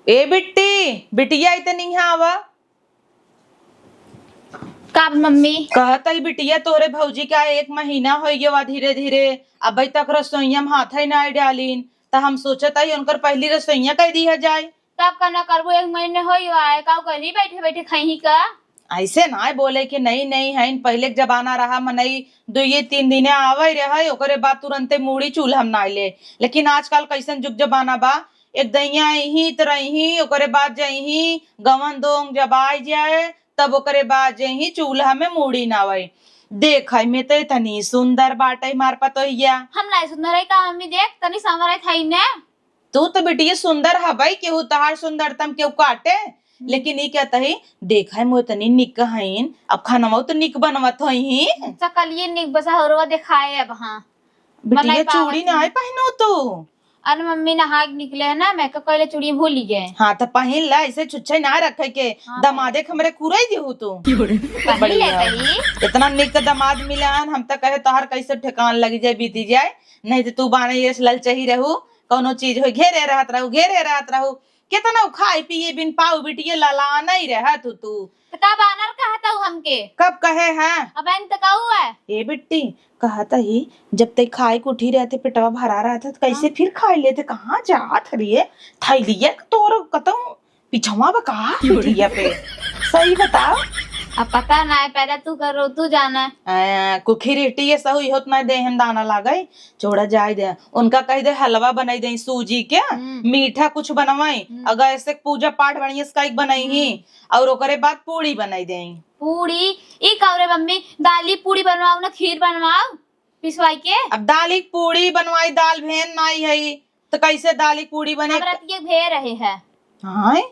ए बिट्टी बिटिया इतनी है आवा का मम्मी कहता ही बिटिया तोरे भौजी का 1 महीना हो गया धीरे धीरे अभी तक रसोईया में हाथ ही ना डालीन तो हम सोचता ही उनकर पहली रसोईया कह दी जाए। तब करना करबो 1 महीने हो आए का करी बैठे बैठे खाई का। ऐसे ना बोले कि नहीं नहीं है पहले के जमाना रहा मनई 2-3 दिन आवे रहे ओकरे बाद तुरंते मूड़ी चूल्हा में ना ले। लेकिन आजकल कैसन जुग जमाना बा एक दैया ही तरही ओकरे बाद जही गवन दोंग जब आ जाए तब ओकरे बाद जही चूल्हा में मूड़ी ना आवे। देख में तो इतनी सुंदर बाटे मार पतोहिया। हम नहीं सुंदर है का मम्मी देख तनी समर थई ने। तू तो बेटी सुंदर हबई केहू तहार सुंदरतम केहू काटे लेकिन ये कहता है देखा है मोतनी निक हईन अब खाना तो निक बनवत हई सकलिए निक बसा हरवा दिखाए अब। हाँ बिटिया चूड़ी ना आए पहनो तो। अरे मम्मी नहा निकले है ना मैं कहले चूड़ी भूल गए। हाँ तो पहन ला ऐसे छुच्छे ना रखे के हाँ, दमादे हमरे कुरई देहू तू बढ़िया इतना निक दमाद मिलन हम तो कहे तोहर कैसे ठेकान लग जाए बीती जाए। नहीं तो तू बाने ये ललचही रहू कोनो चीज हो घेरे रहत रहू कितना खाए पिए बिन पाऊ बिटिया लला नहीं रह तू का बानर कहता हूँ हमके कब कहे हैं अब इन तक है ए बिट्टी कहता ही जब तक खाए को उठी रहते पेटवा भरा रहा था तो कैसे फिर खाई लेते कहाँ जात रहिए थैलिया तोर कतम पिछवा बका बिटिया पे सही बताओ। अब पता ना है पैदा तू करो तू जाना कुखी रेटी ये सही होत ना दे हम दाना लागई छोड़ा जाए दे उनका कह दे हलवा बनाई दे सूजी के मीठा कुछ बनवाई अगर ऐसे पूजा पाठ बढ़िया से बनाई ही और ओकरे बाद पूड़ी बनाई दे पूड़ी ई कौरे मम्मी दाली पूड़ी बनवाओ ना खीर बनवाओ पिसवाई के। अब दाली पूड़ी बनवाई दाल भेन नहीं है तो कैसे दाली पूड़ी बने ये भे रहे है। हाँ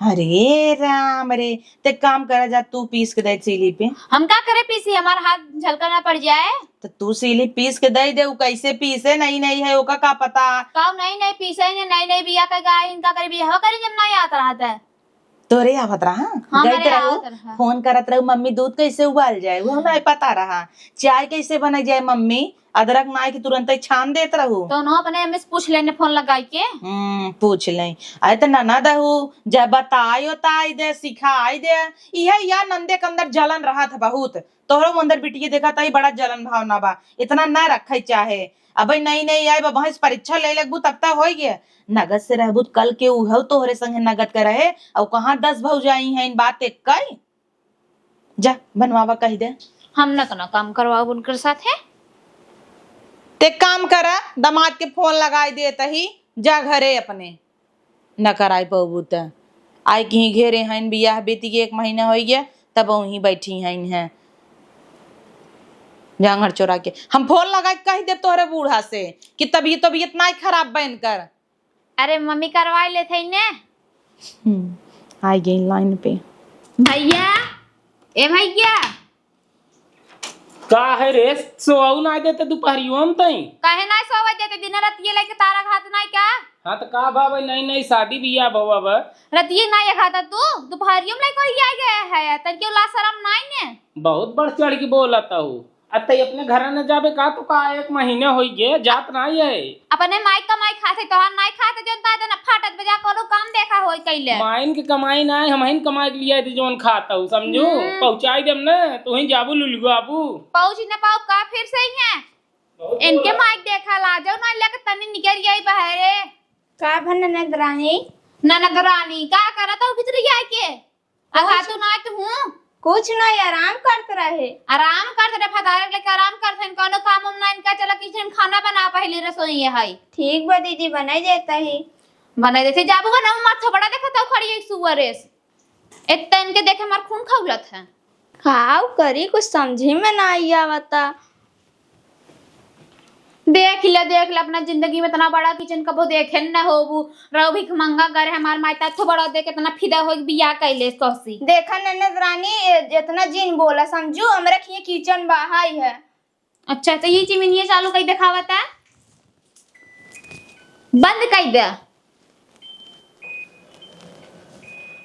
अरे राम रे ते काम करा जा तू पीस के दे सीली पे हम क्या करे पीसी हमारा हाथ झलका ना पड़ जाए तो तू सीली पीस के दे दे कैसे पीसे नहीं है ओका का पता का नहीं पीसे नहीं बिया का गाय इनका करे बिया करे जब नहीं आता रहता है तोरे आवत रहा गई रहू फोन करत रहू मम्मी दूध कैसे उबाल जाए वो नहीं पता रहा चाय कैसे बनाई जाए मम्मी अदरक ना कि तुरंत ही छान देत रहू तो ना अपने में पूछ लेने फोन लगाई के पूछ ले अरे तो नना दहू जब बताई दे सिखाई दे यह या नंदे के अंदर जलन रहा था बहुत तोहरो अंदर बिटिया देखा था बड़ा जलन भावना बा इतना ना रखे चाहे अब नहीं आए भैंस परीक्षा ले लगबू तब तक हो गया नगद से रहबू कल के उह तोहरे संगे नगद के रहे और कहाँ 10 भौजाई हैं इन बात एक कई जा बनवावा कह दे हम न कना काम करवाओ उनके साथ है ते काम करा दामाद के फोन लगाई देता ही जा घरे अपने न कराई पबू त आई की घेरे हैं बियाह बेटी के 1 महीना हो गया तब वहीं बैठी हैं जांगर चोरा के हम फोन लगा के कह दे तोहरे बूढ़ा से कि तबीयत ना खराब बन कर। अरे मम्मी करवाई ले थे ने आई गई लाइन पे भैया ए भैया का है रे सोऊ ना देते दोपहरियो में तई काहे ना सोवा देते दिन रात ये लेके तारा खात नहीं का। हाँ तो का बाबा नहीं शादी बियाह बाबा बा रतिये ना ये खाता तू दोपहरियो में कोई आ गया है तन क्यों ला शरम नहीं ने बहुत बढ़ चढ़ के बोलता हूँ अतई अपने घर न जाबे का तो का 1 महीने हो गए जात नहीं है अपने माई कमाई खाते तो नहीं खाते जनता देना फाटत बजा करो काम देखा होई कैले माइन के कमाई ना हम हिन कमाई के लिए जोन खाता हूँ समझू पहुंचाई देम ना तो ही जाबू लुलगु आबू पहुंच न पाओ का फिर सही है इनके माइक देखा ला जाओ ना लेके तनी निकल गई बहरे का भन नगरानी ननगरानी का करत हो भीतर आई के अगा तू ना तो हूं कुछ नहीं आराम करते रहे आराम करते रहे फदार लेके आराम करते हैं कोनो काम हम ना इनका चला किचन में खाना बना पहले रसोई है ठीक बा दीदी बनाई देता ही बनाई देते जाबू बना मत बड़ा देखा तो खड़ी एक सुअरेस इतना इनके देखे मार खून खौलत है खाओ करी कुछ समझी में ना आवता देख ले अपना जिंदगी में इतना बड़ा किचन कबो देखे न होबू रहो भिख मंगा करे हमार माता तो बड़ा देख इतना फिदा हो बिया कैले कौसी देखा ननदरानी इतना जिन बोला समझू हमरा खिए किचन बाहाई है। अच्छा तो ये चिमिनिया चालू कई दिखावता बंद कर दे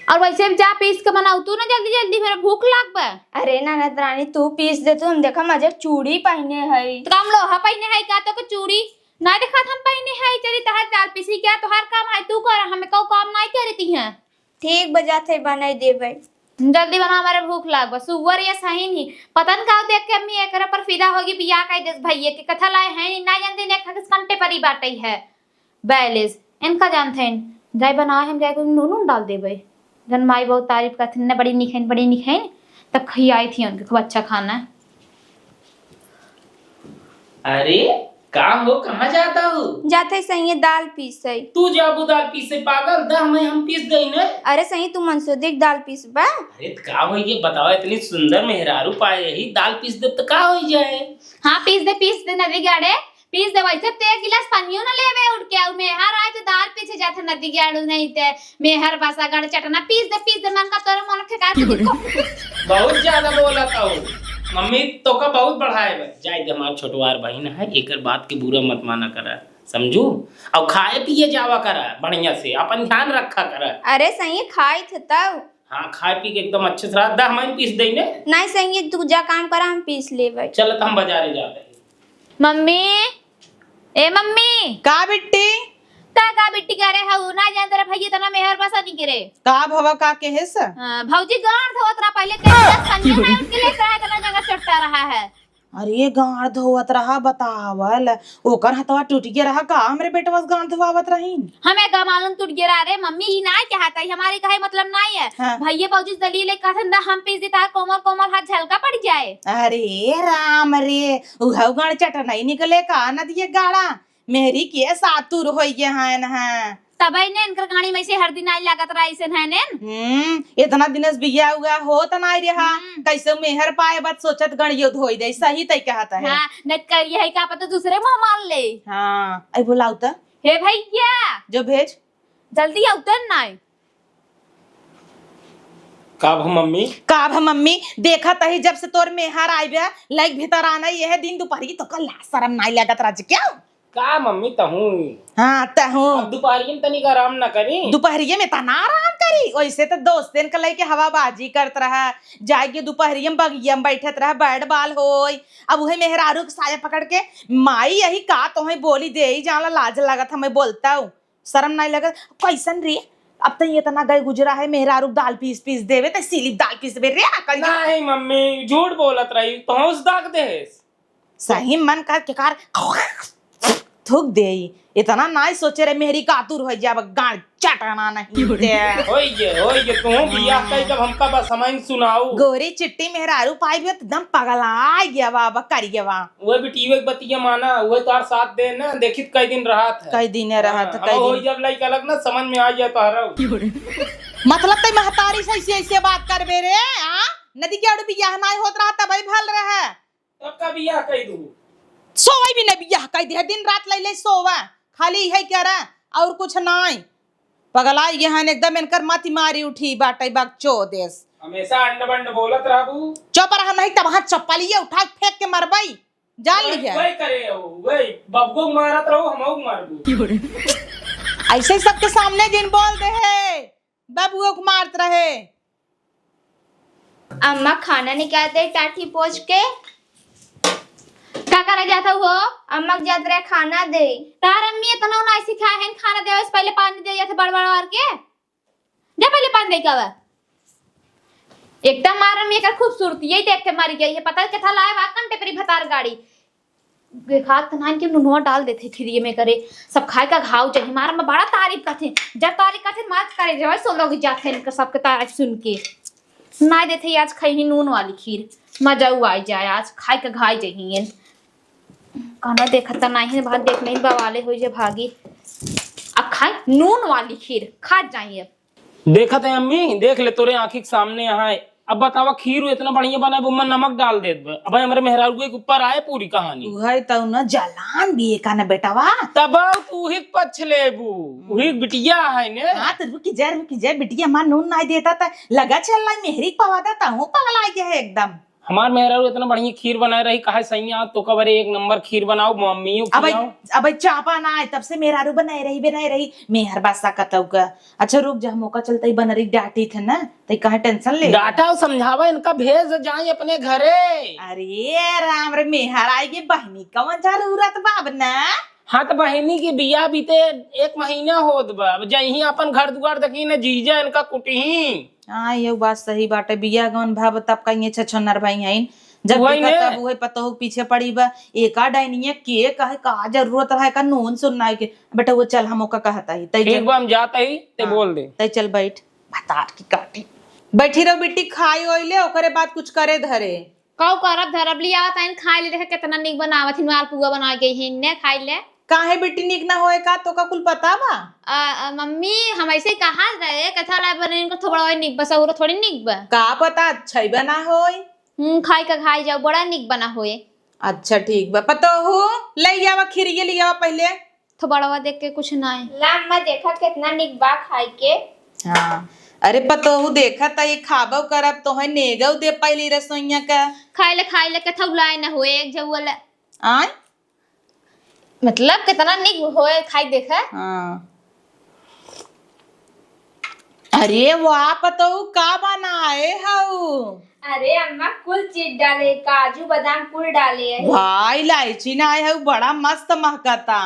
और वैसे जा पीस के बनाऊ तू ना जल्दी जल्दी मेरा भूख लाग बा। अरे ननदरानी तू पीस दे तू हम देखा मजे चूड़ी पहने है तो हम लोहा पहने है का तो चूड़ी ना देखा हम पहने है चली तहर दाल पीसी क्या तोहार काम है तू कर हमें कौ काम नहीं करती है। ठीक बजा थे बनाई देबै। जल्दी बना हमारे भूख लाग बस सुअर ये सही नहीं पतन का देख के अम्मी एकरा पर फिदा होगी बियाह कह देस भैया के कथा लाए हैं ना जानते ने खा किस कंटे परी बाटई है बैलेस इनका जानते हैं जाय बना हम जाय को नून डाल देबै जन माई बहुत तारीफ करथिन ने बड़ी निखैन तब खियाई थी उनके खूब अच्छा खाना। अरे का हो कहाँ जाता हो? जाते सही दाल पीसै। तू जाबू दाल पीसे पागल दा हम पीस दई न। अरे सही तू मनसोदिक दाल पीसबा। अरे तो का होई ये बताओ इतनी सुंदर मेहरारू पाए यही दाल पीस दे तो का होई जाए? हाँ पीस दे नदी गाड़े पीस दे वैसे ते गिलास पानियो न लेवे उठ के आउ मेहर आए तो दाल पीछे जाते नदी गाड़ू नहीं ते मेहर बासा गड़ चटना पीस दे मन का तोर मन के का बहुत ज्यादा बोलत हो मम्मी तो का बहुत बढ़ाए बे जाय दे हमार छोटवार बहन है एकर बात के बुरा मत माना करा समझू और खाए पिए जावा करा बढ़िया से अपन ध्यान रखा करा। अरे सही खाई थे तब। हाँ खाए पी के एकदम अच्छे से दा हम पीस दई ने। नहीं सही तू जा काम करा हम पीस लेबै। चल हम बाजारे जाते मम्मी ए मम्मी का बिट्टी का बिट्टी करे हऊ ना जान तेरा भैया तना मेहर बसा नहीं करे का भवा का के है स भौजी गांठ धोत रहा पहले तेरे संजय ना उठ के लेकर आया तना जगह चट्टा रहा है। अरे गांठ धोवत रहा बतावल ओकर हथवा टूट गया रहा का हमरे बेटवा गांठ धोवावत रहीन हमें का मालूम टूट गिरा रे मम्मी ही ना चाहता है हमारे कहे मतलब नहीं है। हाँ। भैया भौजी दलील कथन दा हम पीस देता कोमल कोमल हाथ झलका पड़ जाए। अरे राम रे उहौ गाड़ चट नहीं निकले का न दिए गाड़ा मेरी के सातुर होई गे हन है तबई ने इनकर गाड़ी में से हर दिन आई लागत रहा ऐसे है ने इतना दिनस बिया हुआ हो त नहीं रहा कैसे मेहर पाए बात सोचत गणियो धोई दे सही तय कहता है। हां नट करिए है का पता दूसरे मुंह मान ले। हां आई बुलाऊ त हे भैया जो भेज जल्दी उतर नहीं का मम्मी देखा तही जब से तोर मेहर आइबे लाइक भीतर आना यह दिन दोपहरी तो कल शर्म नहीं लागत राज क्या का मम्मी तहू हाँ तहू दोपहरी में तनिक आराम ना करी दोपहरिये में तना आराम करी वैसे तो दोस्तन के लेके हवाबाजी करत रहा जाके दोपहरिये में बगिया में बैठत रहा बैट बॉल होई अब वही मेहरारू के साया पकड़ के माई यही का तो बोली दे ही जाला लाज लागत हमें बोलता हूँ शर्म नहीं लगत कैसन रे अब तो ये तना गए गुजरा है मेहरारू दाल पीस पीस देवे तो सिलिप दाल पीस रे नहीं मम्मी झूठ बोलत रही पहुंच दाग दे सही मन कर के कार थूक दे इतना नाई सोचे रे मेहरी कातुर हो जाब गाड़ चटना नहीं दे होई गे तू बियाह कई जब हमका बस समझ सुनाऊ गोरी चिट्टी मेहरारू पाई भी एकदम पगला गया बाबा करिए वा वो भी टीवी बतिया माना वो तार साथ दे ना देखित कई दिन रहा था कई दिन रहा था कई होई दिन जब लइका अलग ना समझ में आ जाए तोहरा मतलब ते महतारी से ऐसे बात करबे रे हां नदी के अड़ बियाह नाई होत रहा तब भल रहा तब का बियाह कई दू सोई भी नहीं बियाह कई दे दिन रात ले सोवा खाली है क्या रे और कुछ नहीं पगलाई गहन एकदम इनकर माती मारी उठी बाटई बाग चो देस हमेशा अंड बंड बोलत रहबू चुप रहा नहीं तब हाथ चप्पलिए उठा फेंक के मरबई जान लिया वही करे वही बब्बू मारत रहो हमहू मारबू ऐसे सबके सामने जिन बोल दे है बबुओ को मारत रहे। अम्मा खाना निकालते टाटी पोछ के का करे जाता हो अम्मा जात रहे खाना दे तार अम्मी इतना ना सिखाए हैं खाना देवे से पहले पानी दे जाते बड़ वार के जा पहले पानी दे के एकदम मार अम्मी का खूबसूरती यही देख के मारी गई है पता है कथा लाए वा घंटे पर भतार गाड़ी खात नान के नुनुआ डाल देते खिरिए में करे सब खाए का घाव चाहिए मार में बड़ा तारीफ करते जब तारीफ करते मात करे जो सो लोग जाते हैं सबके तारीफ सुन के ना देते आज खाई नून वाली खीर मजा आ जाए आज खाए का घाई चाहिए खाना देखता नहीं भाग देख नहीं बवाले हो जे भागी अब खाए नून वाली खीर खा जाइए देखत है अम्मी देख ले तोरे आंखी के सामने यहाँ है अब बतावा खीर इतना बढ़िया बना है नमक डाल दे अब हमारे मेहरारू के ऊपर आए पूरी कहानी उहै त न जलान भी का न बेटावा तब तू ही पछ लेबू वही बिटिया है ने हां त रुकी जय बिटिया मां नून नहीं देता त लगा चल मेहरी पवा देता हूं पगला गया है एकदम हमार मेहरारू इतना बढ़िया खीर बनाए रही कहा सही आ तो कबरे एक नंबर खीर बनाओ मम्मी अब चापा ना है तब से मेहरारू बनाए रही मेहर बासा कतौ का अच्छा रुक जा मौका चलता ही बन रही डांटी थे ना तो कहा टेंशन ले डाटा समझावा इनका भेज जाए अपने घरे अरे राम रे मेहर आएगी बहनी कौन जरूरत बाब ना हाँ तो बहनी की बिया बीते 1 महीना होत बा। अब जही अपन घर दुआर देखी न जीजा इनका कुटही। हाँ ये बात सही बाटे। बिया गवन भाव तब कहीं छछनर भाई हैं जब वही देखा ने। तब वही पतो पीछे पड़ी बा। एका डाइनिया के कहे का जरूरत रहा का नून सुनना के बेटा वो चल हम ओका कहता ही तई ठीक बा हम जाते ही ते बोल दे। तई चल बैठ भतार की काटी बैठी रहो बेटी खाई ओइले ओकरे बाद कुछ करे धरे कौ करब धरब लिया ताइन खाई ले देखे कितना निक बनावत हिन माल पुआ बना गई हिन ने खाई ले। काहे बेटी निक ना होए का तो का कुल पता बा। मम्मी हम ऐसे ही कहा रहे कथा ला बने इनको थोड़ा निक बसा हो थोड़ी निक बा। का पता अच्छा ही बना होई। खाई का खाई जाओ बड़ा निक बना होए। अच्छा ठीक बा पतो हो ले आवा खीरिये ले आवा पहले। तो बड़वा देख के कुछ ना है ला अम्मा देखा कितना निक बा खाई के। हाँ अरे पतो हो देखा त ये खाबो करब तो है नेगो दे पहली रसोइया का खाई ले कथा उलाय ना होए एक जौल आय मतलब कितना निक होए खाई देखा। हाँ अरे वाह पतो हो का बनाए हाउ। अरे अम्मा कुल चीज डाले काजू बादाम कुल डाले है। वाह इलायची ना आए हाउ बड़ा मस्त महकता।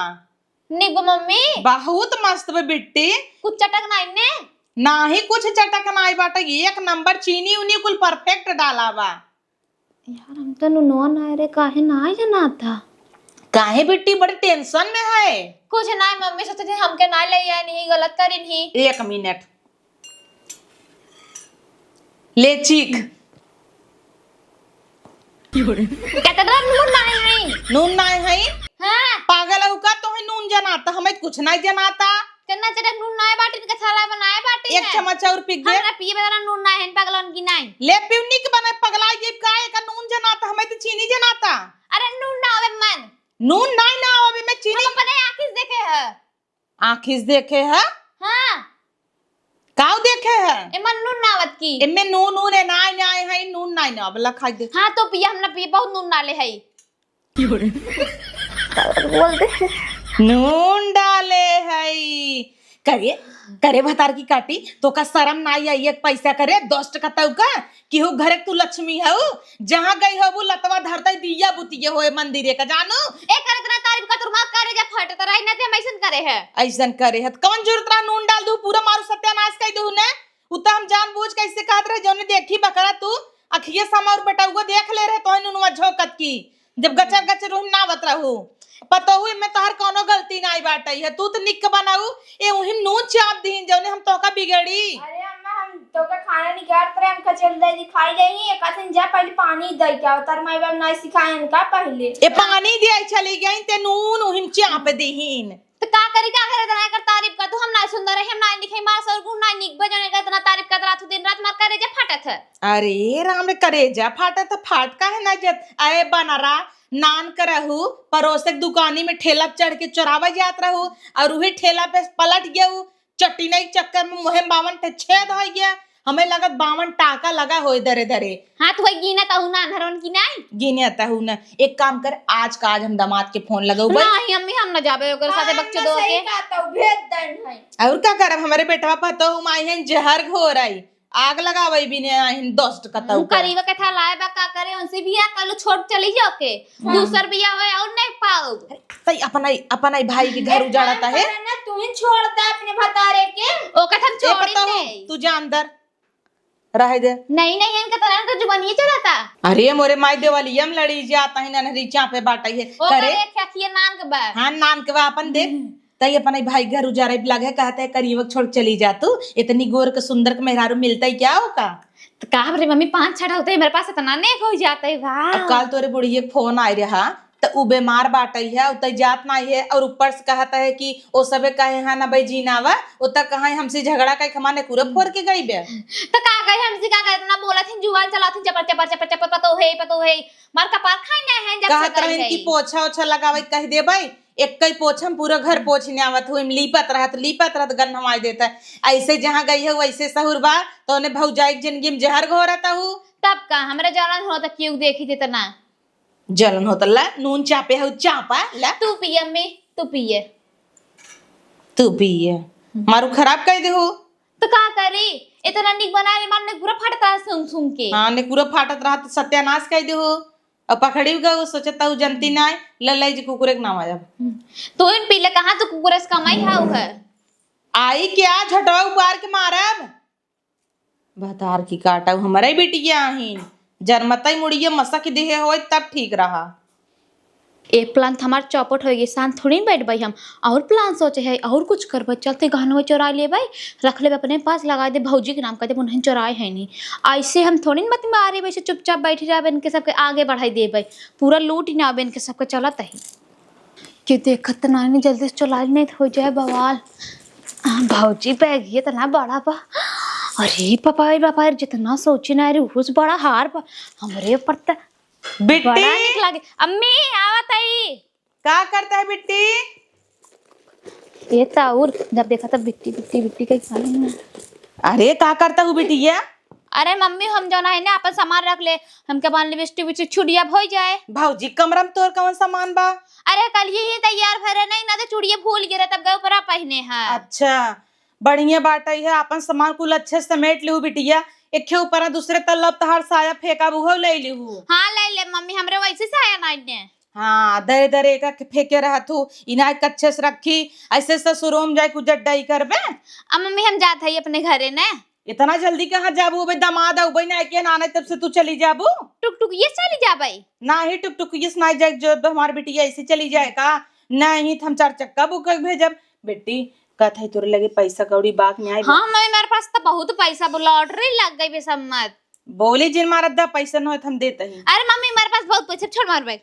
निक बा मम्मी बहुत मस्त बे बिट्टी। कुछ चटक ना इन्ने ना ही कुछ चटक नाई बाटा एक नंबर चीनी उनी कुल परफेक्ट डाला बा। यार हम तो नुनवा ना रे काहे ना जना था। काहे बिट्टी बड़ी टेंशन में है। कुछ ना मम्मी सोचते थे हमके ना ले आए नहीं गलत करी नहीं। 1 मिनट ले चीख। कितना नून ना है नून ना है हां पागल हो का तो है नून जनाता हमें कुछ नहीं जनाता। कितना चटक नून ना है बाटी के थाला बनाए बाटी 1 चम्मच और पिघ दे। हमरा पिए बता नून ना है पागलन की नहीं। ले पिवनी के बना पगला ये काहे का नून जनाता हमें तो चीनी जनाता। अरे नून ना आवे मन नून नहीं ना आवे मैं चीनी हम अपने आंखिस देखे है। आंखिस देखे है हां काऊ देखे है ए मन नून ना आवत की इनमें नून नून है ना है नून नहीं ना अबला खाई दे। हां तो पिए हमरा पिए बहुत नून डाले है बोल दे नून डाले है करे करे भतार की काटी तो का शर्म ना आई एक पैसा करे 10 टका तऊ का कि हो घर तू लक्ष्मी है जहां गई हो वो लतवा धरता दिया बुतिये होए मंदिरे का जानू। एक करे इतना तारीफ का तुरमा करे जा फट त रही ना ते हम ऐसन करे है ऐसन करे है कौन जरूरत रहा नून डाल दू पूरा मारू सत्यानाश कर दू ने उता हम जानबूझ कैसे कहत रहे जौने देखी बकरा तू अखिए समा और बेटा उगो देख ले रहे तो नुनवा झोकत की जब गचर गचर रोहिम ना बत रहू पता हुई मैं तोहर कोनो गलती ना आई बाटई है तू तो निक बनाऊ ए उहिम नून चाप दीन जौने हम तोका बिगड़ी। अरे अम्मा हम तो का खाना नहीं करत रहे हम कचल दे दिखाई नहीं एक दिन जा पहले पानी दे क्या उतर मैं बाप ना सिखायन का पहले ए पानी दे चली गई ते नून उहिम चाप दीन तो का करी का करे तना कर तारीफ का तू हम ना सुंदर है हम ना दिखाई मार सर गुण ना निक बजने का इतना तारीफ कर रात दिन रात मार करे जा फटत है। अरे राम रे करेजा फाटत फाट का है ना जत आए बनरा नान करहू परोसक दुकानी में ठेला चढ़ के चोरावा जात रहू और वही ठेला पे पलट गया चट्टी नहीं चक्कर में मुहे 52 छेद हो गया हमें लगत 52 टाका लगा हो दरे दरे। हाँ तो वही गिना ताऊ ना नरवन की नहीं गिने आता हूँ ना एक काम कर आज का आज हम दामाद के फोन लगाऊ नहीं अम्मी हम ना जाबे ओकर साथे बच्चे दो के कहता भेद दन है और क्या करब हमारे बेटवा पतो हम आई हैं जहर घोर आई आग लगावई भी ने आई 10 टका तऊ करीब के था लाए बा का करे उनसे भी आ कल छोड़ चली जाओ के दूसर बिया होए और नहीं पाओ तई अपना ही भाई के घर उजाड़ता है ना तू ही छोड़ दे अपने भतारे के ओ कथा ए छोड़ी पता दे तू जा अंदर रह दे नहीं नहीं इनका तरह का जुबानी चलाता अरे मोरे माई देवाली हम लड़ी जाता है ना रीचा पे बाटाई है ओ करे करे खथिया नान के बा हाँ नान के बा अपन देख तई अपना ही भाई घर उजाड़े लगे कहते है करीब छोड़ चली जा तू इतनी गोर के सुंदर के मेहरारू मिलता ही क्या होगा तो का रे मम्मी 5-6 होते मेरे पास इतना नेक हो जाता है वाह अब कल तोरे बुढ़िए फोन आई रहा तो उ बीमार बाटई है उत जात ना है और ऊपर से कहता है कि ओ सबे कहे है ना भाई जीनावा उतर कहा हमसे झगड़ा कई खमाने पूरा फोड़ के गई बे तो का गई हमसे का इतना बोला थी जुवाल चला थी चपर चपर चपर चपर पतो है मार का पार खाना है जब कहत रहे कि पोछा ओछा लगावे कह दे भाई एक कई पोछम पूरा घर पोछने आवत हुई लीपत रहत गन हमारे देता ऐसे जहाँ गई है वैसे सहुर बा तो उन्हें भौजाई जिंदगी में जहर घोरता हूँ तब का हमरा जलन होता क्यों देखी थी तना जलन होता ला नून चापे हो चापा ला तू पिए अम्मी तू पिए तू पिए मारू खराब कर दे हो तो का करी इतना निक बना रे मन ने पूरा फटता सुन सुन के हाँ ने पूरा फाटत रहा तो सत्यानाश कर दे हो और पकड़ी गई सोचता हूँ जनती ना लल्लाई जी कुकुरे के नाम आ जब तो इन पीले कहाँ तो कुकुरस कमाई हाउ है। आई क्या झटवा उबार के मारब भतार की काटा हमारे बेटिया ही जरमताई मुड़िए मसा की देहे हो तब ठीक रहा। एक प्लान हमार चौपट होगी शांत थोड़ी बैठ भाई हम और प्लान सोचे है और कुछ करबे चलते गहनवा चुरा ले भाई रख ले अपने पास लगा दे भौजी के नाम कहते उन्हें चुराए है नहीं ऐसे हम थोड़ी मत में आ रहे वैसे चुपचाप बैठ जाए इनके सबके आगे बढ़ाई दे भाई पूरा लूट ही ना अब इनके सबके चलत है कि देखत ना नहीं जल्दी से चला नहीं हो जाए बवाल। भौजी बैग ये तना बड़ा बा अरे पापा जितना सोची ना अरे उस बड़ा हार बा हमरे ऊपर बिट्टी बड़ा निकला अम्मी आवत आई क्या करता है बिट्टी ये ताउर जब देखा तब बिट्टी बिट्टी बिट्टी का खाली ना। अरे क्या करता हूँ बिटिया अरे मम्मी हम जाना है ना अपन सामान रख ले हमके मान ले बिस्टी बिस्टी छुड़िया हो जाए। भाऊजी कमरा में तोर कौन सामान बा अरे कल ही तैयार भरे नहीं ना तो चूड़िया भूल गिरे तब गए ऊपर पहने हैं। अच्छा बढ़िया बात है अपन सामान कुल अच्छे से समेट लिहू बिटिया एक के ऊपर दूसरे तलब तहार साया फेंका बुहो ले लिहू। हाँ ले ले मम्मी हमरे वैसे से आया ना इन्हें। हाँ दरे दरे का फेंके रहा तू इना अच्छे से रखी ऐसे ससुरोम जाए कुछ जड्डाई करबे। अब मम्मी हम जाते हैं अपने घरे ने। इतना जल्दी कहाँ जाबू बे दामाद आऊ बे ना के नाना तब से तू चली जाबू टुक टुक ये चली जा भाई ना ही टुक टुक ये सुनाई जाए जो हमारी बिटिया ऐसे चली जाए का नहीं हम 4 चक्का बुक भेजब बेटी कहत है तोरे लगे पैसा कौड़ी बाक में आई। हाँ मम्मी मेरे पास तो बहुत पैसा लॉटरी लग गई बेसम्मत बोली जिन मारत दा पैसा न हो हम देते ही। अरे मम्मी मेरे पास बहुत पैसा छोड़ मार भाई।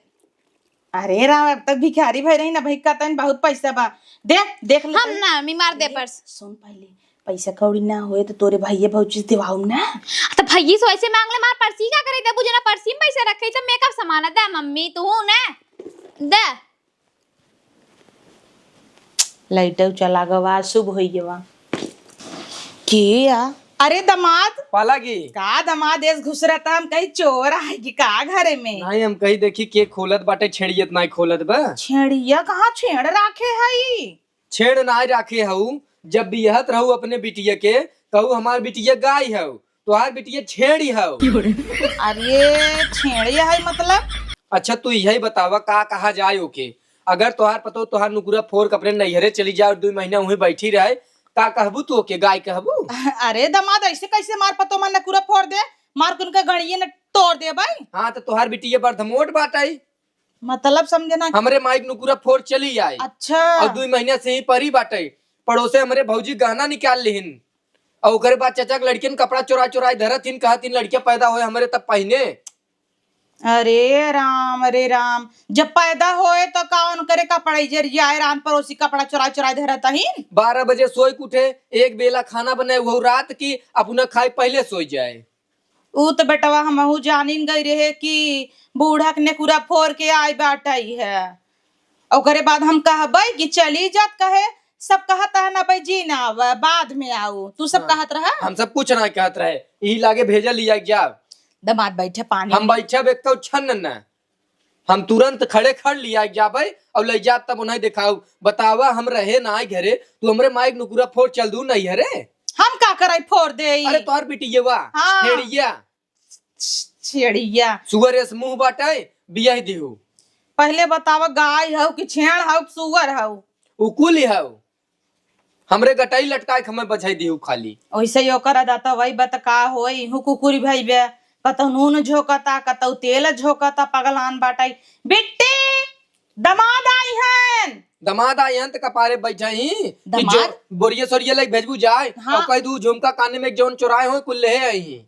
अरे राम अब तक भिखारी भाई रही ना भाई कहता है बहुत पैसा बा दे देख ले हम ना मी मार दे पर्स सुन पहले पैसा कौड़ी ना होए तो तोरे भाई भौजी दिवाऊ ना तो भैया सो ऐसे मांग ले मार पर्सी क्या करे दे बुझे ना पर्सी में पैसे रखे तो मेकअप सामान दे मम्मी तू ना दे लाइट चला गवा शुभ होई गवा किया। अरे दामाद पालागी का दामाद देश घुस रहता हम कहीं चोर आए कि का घरे में नहीं हम कहीं देखी के खोलत बाटे छेड़ियत नहीं खोलत बा छेड़िया कहाँ छेड़ राखे हई छेड़ नहीं राखे हऊ जब बिहत रहू अपने बिटिया के कहू हमार बिटिया गाय हऊ तोहार बिटिया छेड़ी हऊ। अरे छेड़िया है मतलब अच्छा तू यही बतावा का कहा जाए ओके अगर तोहार पतो तोहार नुकुरा फोर अपने नैहरे चली जाए 2 महीना वहीं बैठी रहे का कहबू तू ओके गाय कहबू। अरे दामाद ऐसे कैसे मार पतो मन न पूरा फोड़ दे मार कुन का गड़िए न तोड़ दे भाई। हाँ तो तोहार बिटिया बर्धमोट बाटाई मतलब समझे ना हमरे माइक नुकुरा फोर चली आई अच्छा और 2 महीना से ही परी बाटे पड़ोसे हमरे भौजी गहना निकाल लिहिन और ओकरे बाद चाचा के लड़कियन कपड़ा चोरा चोराई धरत हिन कहत हिन लड़कियां पैदा होए हमरे तब पहने। अरे राम जब पैदा होए तो कौन करे कपड़ा जरिया रान पड़ोसी कपड़ा चुरा चुरा धरता ही 12 बजे सोई के उठे एक बेला खाना बनाए वो रात की अपना खाए पहले सोई जाए। ऊ तो बेटवा हमहू जानिन गई रहे कि बूढ़ा ने पूरा फोड़ के आई बाटाई है ओकरे बाद हम कहबई कि चली जात कहे सब कहता है ना भाई जी ना बाद में आऊ तू सब कहत रहा हम सब कुछ ना कहत रहे यही लागे भेजा लिया जा दमाद बैठे पानी हम बैठा बेकता छन न हम तुरंत खड़े खड़ लिया जाबे और ले जा तब उन्हें दिखाऊ बतावा हम रहे ना घरे तू हमरे माइक नुकुरा फोड़ चल दू नहीं हरे हम का कराई फोड़ दे अरे तोहर बिटिया वा हाँ। छेड़िया सुअर से मुंह बाटे बियाह दिहू पहले बतावा गाय हऊ कि छेड़ हऊ सुअर हऊ उकुल हऊ हमरे गटाई लटकाए हमें बचाई दिहू खाली वैसे ही ओकर दाता वही बत का होई हु कुकुरी भाई बे कतौ नून झोंकता कतौ तेल झोंकता पगलान बाटाई बिट्टी दमाद आई हन दमाद आई अंत कपारे बैठाई दमाद? बोरिया सोरिया लग भेजबू जाए हाँ। और कह दू झुमका काने में जौन चुराए हो कुल ले आई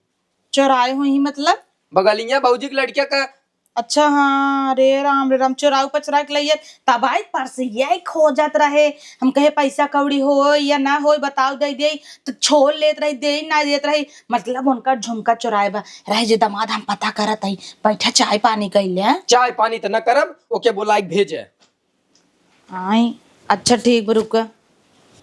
चोराए हुई मतलब बगलिया भौजी की लड़किया का अच्छा हाँ रे राम चोराऊ पचरा के लिए तब आई पर्स यही खो जात रहे हम कहे पैसा कौड़ी हो या ना हो बताओ दे दे तो छोड़ लेत रही दे ना देत रही मतलब उनका झुमका चुराए बा रहे जे दामाद हम पता करत हई बैठा चाय पानी कैले चाय पानी तो न करब ओके बोलाई भेजे आई अच्छा ठीक रुक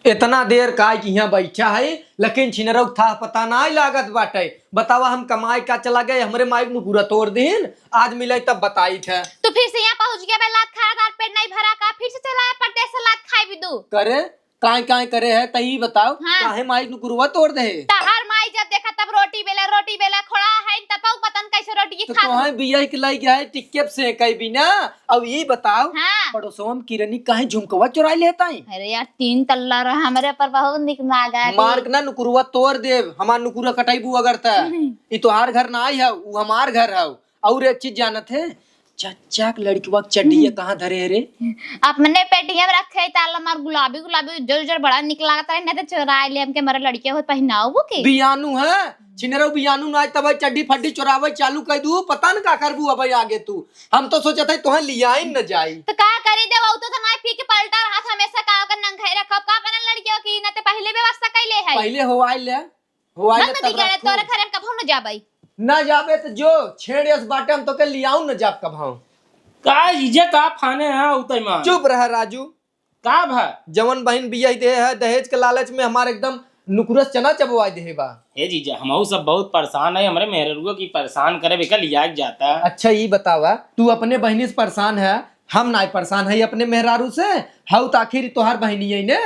इतना देर का यहाँ बैठा है लेकिन छिनरौ था पता नहीं लागत बाटे बतावा हम कमाई का चला गए हमरे माइक में पूरा तोड़ दिन आज मिले तब बताई थे तो फिर से यहाँ पहुंच गया मैं लात खाया दाल पेट नहीं भरा का फिर से चला परदेस से लात खाई भी दू करे काय काय करे है तही बताओ हाँ। काहे माइक नुकुरवा तोड़ दे तहार माई जब देखा तब रोटी बेले बेला रोटी बेला खोड़ा है तपाऊ पतन कैसे रोटी तो खा तोहे बिया के लाई गया है टिक्के से कई बिना। अब ये बताओ हाँ। पड़ोसों में किरनी काहे झुमकवा चुरा लेता है? अरे यार 3 तल्ला रहा हमारे पर बहुत निक नागा मार्क ना नुकुरवा तोड़ देव, हमार नुकुरा कटाईबू अगर ता ये तोहार घर ना आई है, वो हमार घर है। और एक चीज जानत है, चाचा के लड़कीवा के चड्डी कहाँ धरे है रे? अपने पेटिया में रखे ताला मार गुलाबी गुलाबी जो जो बड़ा निक लागता है, नहीं तो चुरा ले हमके मारे लड़के हो पहनाओ वो के बियानू है छिनरो बियानू ना तब चड्डी फड्डी चुरावे चालू कर दू, पता न का करबू अब आगे तू। हम तो सोचत है तोहे लिया ही न जाई। तो का करी दे वो तो ना पी के पलटा रहा था, हमेशा का कर नंखाई रखब का बना लड़कियों की न ते पहले व्यवस्था कैले है। पहले होवाई ले मत तब दिगरे रखू। तोरे खरन कब न जाबई ना जाबे तो जो छेड़ेस बाटे हम तो के लियाऊ न जाब कभाऊ। का इजे का फाने है उतई में चुप रह राजू। का भा जवन बहन बिया दे है दहेज के लालच में हमारे एकदम नुकुरस चना चबवा दे बा। हे जीजा हमहू सब बहुत परेशान है, हमरे मेहरुआ की परेशान करे बेका लिया जाता। अच्छा ये बतावा तू अपने बहनी से परेशान है, हम ना परेशान है अपने मेहरारू से। हाउ तो आखिर तोहार बहनी है ने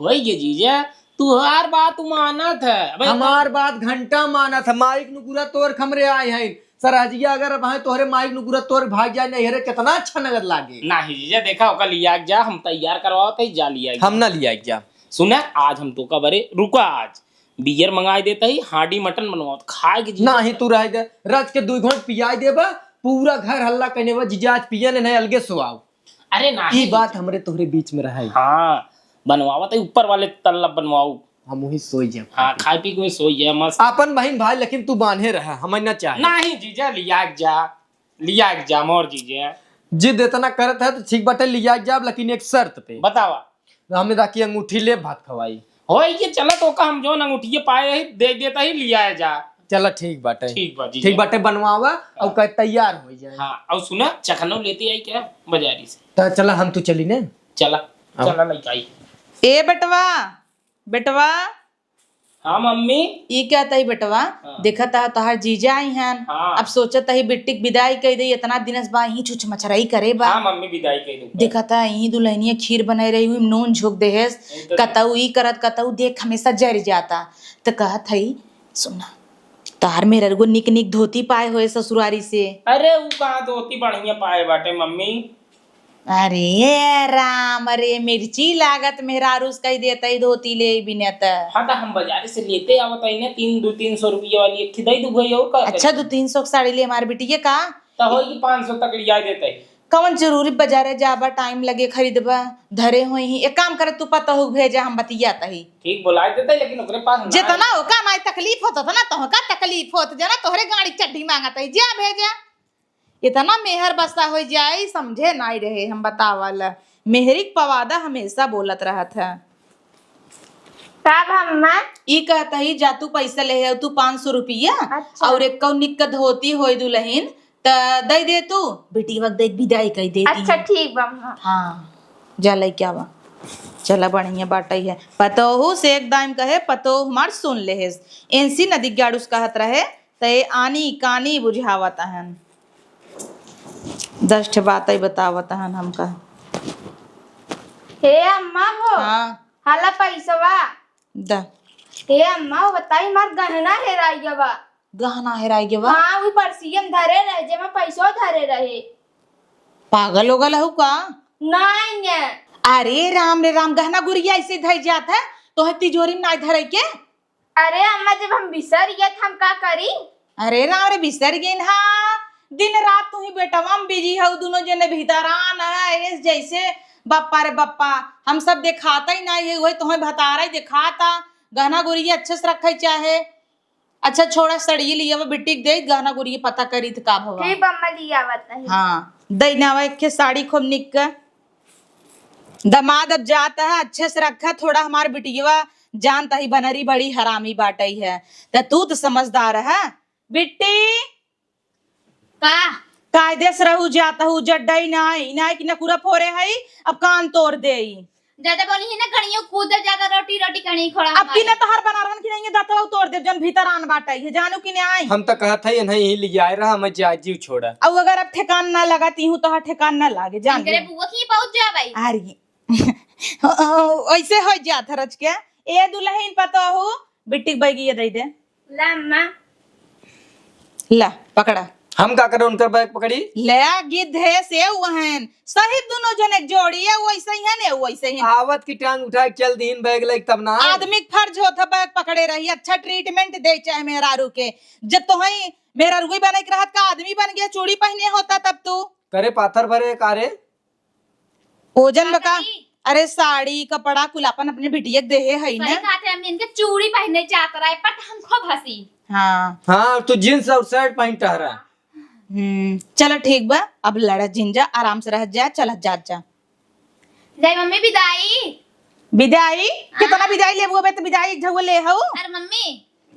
होई गे जीजा तू हर बात मानत है। अबे हमार बात घंटा माना था। माइक नुकुरा तोर खमरे आए हैं सरहजिया, अगर भाई तोहरे माइक नुकुरा तोर भाग जाए नहीं रे कितना अच्छा नजर लागे। नहीं जीजा देखा ओका लिया जा, हम तैयार करवाओ तई जा लिया हम ना लिया क्या सुना आज हम तो का बरे रुका, आज बियर मंगाई देता ही हांडी मटन बनवाओ खाए के जीजा। ना ही तू रह दे रच के 2 घंट पियाई देबा, पूरा घर हल्ला करने बा जीजा आज पिया ने नहीं अलगे सुआओ। अरे नहीं ई बात हमरे तोहरे बीच में रहा है। हाँ बनवावा तई ऊपर वाले तल्ला बनवाओ। हम वही सोई जाए। हाँ खाए पी के सोई जाए मस्त। अपन बहन भाई लेकिन तू बांधे रहा हमें ना चाहे। नहीं जीजा लिया जा मोर जीजा जिद इतना करत है तो ठीक बाटे लिया जाब, लेकिन एक शर्त पे बतावा। हमें दाकी अंगूठी ले भात खवाई। हो ये चला तो का हम जो अंगूठी पाए ही दे देता ही लिया जा। चलो ठीक बाटे ठीक बा जीजा। ठीक बाटे बनवावा और कह तैयार हो जाए। हाँ और सुना चखनो लेते आई क्या बाजारी से। तो चला हम तो चली ने। चला लड़का आई। ए बेटवा बेटवा हाँ मम्मी ई क्या तही बेटवा देखा था तोहार जीजा आई हैं। हाँ। अब सोचा तही बिट्टी के विदाई कह दे, इतना दिनस बा ही छुछ मछराई करे बा। हाँ मम्मी विदाई कह दूँ। देखा था यही दुल्हनिया खीर बनाई रही हुई नून झोंक देहेस कतऊ ई करत कतऊ देख हमेशा जर जाता। तो कहा थई सुना तार मेरे को निक निक धोती पाए हुए ससुरारी से। अरे वो कहाँ धोती बढ़िया पाए बाटे मम्मी। अरे राम अरे मिर्ची लागत मेहरारूस कही देता ही धोती ले बिना त। हाँ तो हम बाजारे से लेते आवत है ना 200-300 रुपया वाली एक खिदाई दू गई हो का। अच्छा 200-300 की साड़ी ले हमारे बिटिया का तो होगी 500 तक लिया देते है। कौन जरूरी बाजारे जाबा टाइम लगे खरीदबा धरे हो ही। एक काम करे तू पता हो भेजा हम बतियाता ही। ठीक बोला देते लेकिन ओकरे पास ना जितना हो का माई तकलीफ होता था ना तो का तकलीफ होत जना तोहरे गाड़ी चड्डी मांगता है जा भेजा। इतना मेहर बसा हो जाए समझे नहीं रहे हम बतावल। मेहरिक पवादा हमेशा बोलत रहा था। तब हम्मा ई कहता ही जा तू पैसा ले है तू 500 रुपया अच्छा। और एक कौ निक धोती होई दुल्हन त दे दे तू बेटी वक्त देख विदाई कही देती। अच्छा ठीक बा अम्मा। हाँ जा ले क्या बा चला बढ़िया बाटई है। पतोहू से एक दाम कहे पतो हमार सुन ले है एनसी नदी गाड़ूस कहत रहे ते आनी कानी बुझावत हन 10 ठे बात बतावत हन हमका। हे अम्मा हो हाँ हाला पैसवा द हे अम्मा हो बताई मार गहना हेराई गवा। गहना हेराई के बा। हाँ वो परसियम धरे रहे जे में पैसो धरे रहे। पागल हो गल हूँ का। नहीं ने अरे राम रे राम गहना गुड़िया ऐसे धर जात है तो है तिजोरी में ना धरे के। अरे अम्मा जब हम बिसर गए हम का करी। अरे राम रे बिसर गेन हा दिन रात तू ही बेटवा में बिजी हो दोनों जने भीतरान है इस जैसे बप्पा रे बप्पा हम सब दिखाता ही नहीं है वही तुम्हें भतारा ही दिखाता। गहना गुड़िया अच्छे से रखे चाहे। अच्छा छोड़ा सड़िए लिया वो बिट्टी दे गहना गुड़िया पता करी तो का भवा। ठीक अम्मा लिया बताई। हाँ दैनावा एक साड़ी खूब निक दमाद अब जाता है अच्छे से रखा थोड़ा हमारे बिटिया जानता ही बनरी बड़ी हरामी बाटई है तो तू तो समझदार है बिट्टी का कायदे से रहू जाता हूँ जड्डई नहीं नहीं कि नकुरा फोरे है अब कान तोड़ दे। ज्यादा बोली ही ना कणियो कूद ज्यादा रोटी रोटी कणी खोड़ा अब की ने तो हर बनारन की नहीं दाता तोड़ दे जन भीतर आन बाटई है जानू कि नहीं आई। हम तो कहा था ये नहीं लिया आए रहा मैं जा जीव छोड़ा। अब अगर अब ठेकान ना लगाती हूँ तो ठेकान ना लागे जान तेरे बुआ की पहुंच जा भाई। अरे ऐसे हो जाता रच के ए दुल्हन पता हो बिट्टी बैगी ये दे दे ला अम्मा ला पकड़ा हम का करे उनकर बैग पकड़ी ले गिद्धे से वहन सही दोनों जने जोड़ी है वैसे ही है ने वैसे ही आवत की टांग उठा के चल दीन बैग लाइक तब ना आदमी के फर्ज होता बैग पकड़े रही अच्छा ट्रीटमेंट दे चाहे मेरा रू के जब तो ही मेरा रुई बने के रहत का आदमी बन गया चूड़ी पहने होता तब तू करे पाथर भरे कारे ओजन बका अरे साड़ी कपड़ा कुलापन अपने बिटिया के देहे है सही ना कहा थे हम इनके चूड़ी पहनने चाहत रहा है पर हम खूब हंसी। हाँ हाँ तू जींस और शर्ट पहन टहरा चलो ठीक बा अब लड़ा जिंजा आराम से रह जा चल जा जा जय मम्मी विदाई। विदाई कितना विदाई ले वो तो विदाई एक झगो ले हऊ अरे मम्मी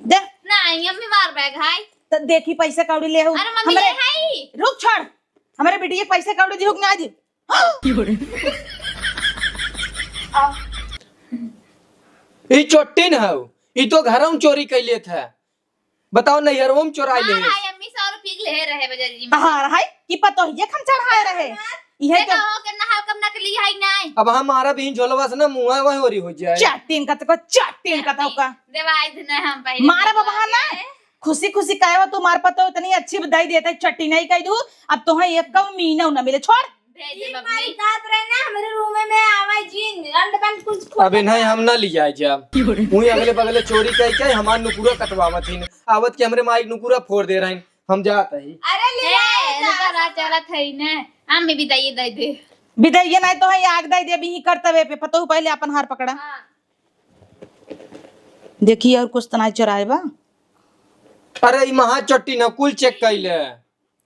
दे नहीं मम्मी मार बैग हाय। तो देखी पैसे कौड़ी ले हऊ अरे मम्मी ले हाय। रुक छोड़ हमारे बिटिया के पैसे कौड़ी दिहुक ना दी ई चोट्टी न हऊ ई तो घरों में चोरी कैले था बताओ नैहरों में चोराई ले हाय अम्मी 100 रुपये ले रहे बाजार जी में। हां हाय की पतो ये खन चढ़ाए रहे इहे देखा तो हो के नहा कम नकली हाय नहीं। अब हमारा भी झोलवा से ना मुंह वही होरी हो जाए चाटीन का तो चाटीन का का देवाई धने हम पहले मारा बाबा ना खुशी खुशी कहवा तू मार पतो इतनी अच्छी बधाई देता है चट्टी नहीं कह दू अब तो है एक कौ मीना ना मिले छोड़ भेज दे माई मम्मी। रात रहे ना हमारे रूम में आवाज जी अंडपन कुछ अब नहीं हम ना लिया जा मुई अगले बगले चोरी कह के हमार नुपुरा कटवावत ही आवत के हमरे माइक नुपुरा फोड़ दे रहे हम जात है अरे ले जरा चलत है ने हम भी विदाई दे दे। विदाई नहीं तो है आग दाई दे भी कर्तव्य पे पतो पहले अपन हार पकड़ा देखिए और कुछ तना चोराए बा अरे ई महा चट्टी न कुल चेक कैले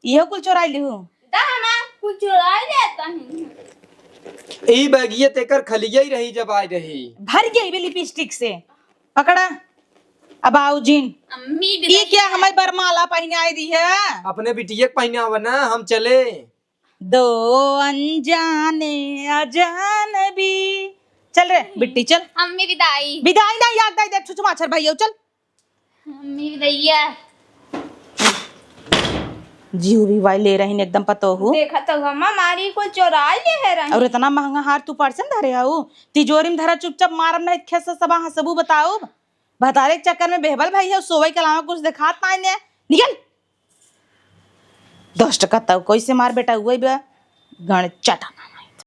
इहो कुल चोराई लिहू दाना कुछ चुरा लेता है। ई बैगिए तेकर खलिया ही रही जब आई रही भर गई भी लिपस्टिक से पकड़ा अब आओ जीन अम्मी ये विदाई क्या हमें बरमाला पहने आई दी है अपने बिटिया के पहने आवा ना हम चले दो अनजाने अजनबी चल रे बिट्टी चल अम्मी विदाई। विदाई ना याद दाई देख छुछु माछर भाई चल अम्मी विदाईया जीव भी वाई ले रही एकदम पतो हो देखा तो गम्मा मारी को चुरा ले रही और इतना महंगा हार तू पर्सन धरे आओ तिजोरी में धरा चुपचाप मारम नहीं खेस सबा हसबू बताओ बतारे के चक्कर में बेहबल भाई है सोवे के अलावा कुछ दिखात पाए ने निकल 10 टका तब कैसे मार बेटा हुआ गण चटा